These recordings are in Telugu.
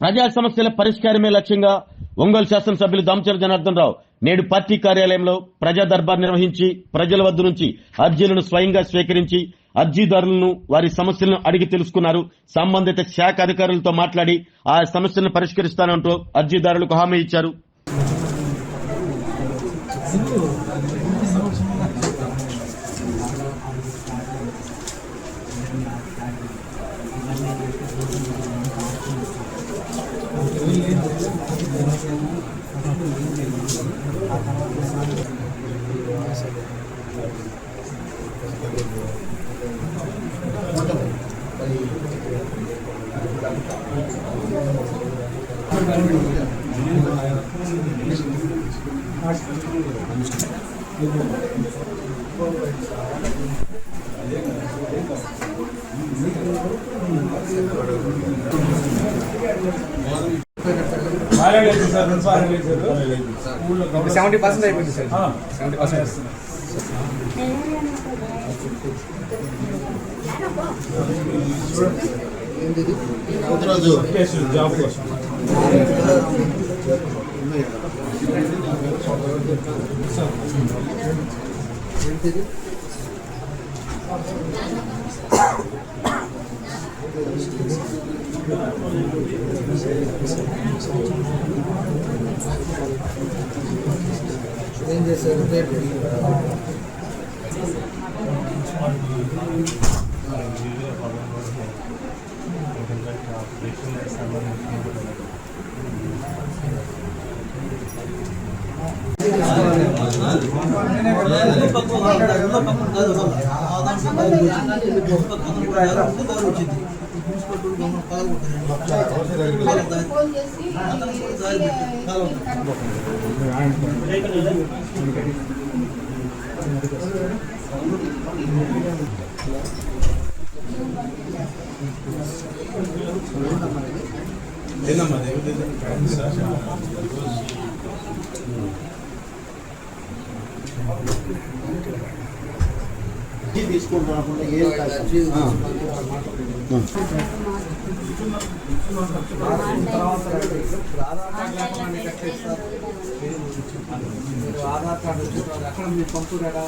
ప్రజా సమస్యల పరిష్కారమే లక్ష్యంగా ఒంగోలు శాసనసభ్యులు దామచర్ల జనార్దన్ రావు నేడు పార్టీ కార్యాలయంలో ప్రజా దర్బార్ నిర్వహించి ప్రజల వద్ద నుంచి అర్జీలను స్వయంగా స్వీకరించి అర్జీదారులను వారి సమస్యలను అడిగి తెలుసుకున్నారు. సంబంధిత శాఖ అధికారులతో మాట్లాడి ఆ సమస్యలను పరిష్కరిస్తానంటూ అర్జీదారులకు హామీ ఇచ్చారు. జాబ్ కోసం ఏం చేశారు? తీసుకొని రాకుండా ఏ ఆధార్ కార్డు అక్కడ మీరు పంపుతారా?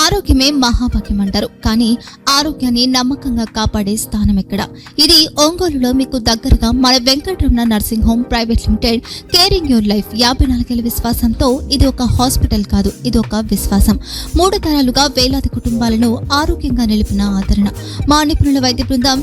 ఆరోగ్యమే మహాభాగ్యం అంటారు, కానీ ఆరోగ్యాన్ని నమ్మకంగా కాపాడే స్థానం ఎక్కడ? ఇది ఒంగోలులో మీకు దగ్గరగా మన Venkataramana nursing home private limited. Caring your life 54 ఏళ్ల విశ్వాసంతో ఇది ఒక హాస్పిటల్ కాదు, ఇది ఒక విశ్వాసం. 3 తరాలుగా వేలాది కుటుంబాలను ఆరోగ్యంగా నిలిపిన ఆదరణ. మా నిపుణుల వైద్య బృందం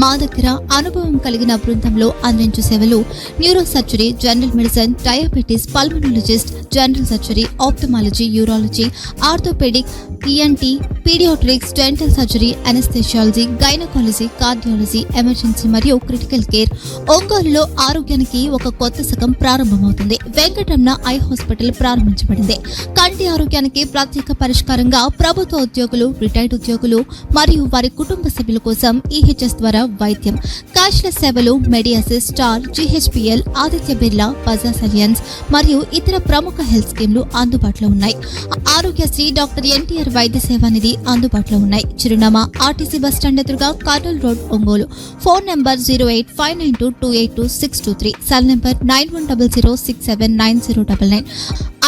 మా దగ్గర అనుభవం కలిగిన బృందంలో అందించే సేవలు neuro surgery, general medicine, diabetes, pulmonologist, general surgery, ophthalmology, urology, orthopaedic, ENT, paediatrics, dental surgery, anaesthesiology, gynaecology, cardiology, emergency మరియు క్రిటికల్ కేర్. ఒంగోలులో ఆరోగ్యానికి ఒక కొత్త శకం ప్రారంభమవుతుంది. వెంకటరమణ ఐ హాస్పిటల్ ప్రారంభించబడింది. కంటి ఆరోగ్యానికి ప్రత్యేక పరిష్కారంగా ప్రభుత్వ ఉద్యోగులు, రిటైర్డ్ ఉద్యోగులు మరియు వారి కుటుంబ సభ్యుల కోసం ఈహెచ్ఎస్ ద్వారా వైద్యం, క్యాష్లెస్ సేవలు, మెడియాసిస్, స్టార్, జీహెచ్పీఎల్, ఆదిత్య బిర్లా, బజాజ్ అలియన్స్ మరియు ఇతర ప్రముఖ హెల్త్ స్కీమ్లు అందుబాటులో ఉన్నాయి. ఆరోగ్యశ్రీ, డాక్టర్ ఎన్టీఆర్ వైద్య సేవా నిధి అందుబాటులో ఉన్నాయి. చిరునామా ఆర్టీసీ బస్టాండ్ ఎదురుగా, Kurnool road, Ongole. Phone number 08592282623, cell number 9100679099.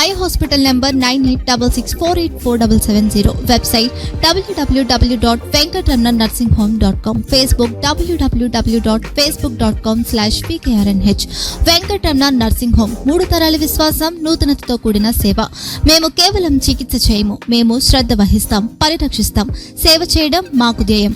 Eye hospital number 9866484770. Website www.venkatramnanursing.com. Facebook www.facebook.com/pkrnh. Venkataramana nursing home, 3 తరాల విశ్వాసం, నూతనతతో కూడిన సేవ. మేము కేవలం చికిత్స చేయము, మేము శ్రద్ధ వహిస్తాం, పరిరక్షిస్తాం. సేవ చేయడం మాకు ధ్యేయం.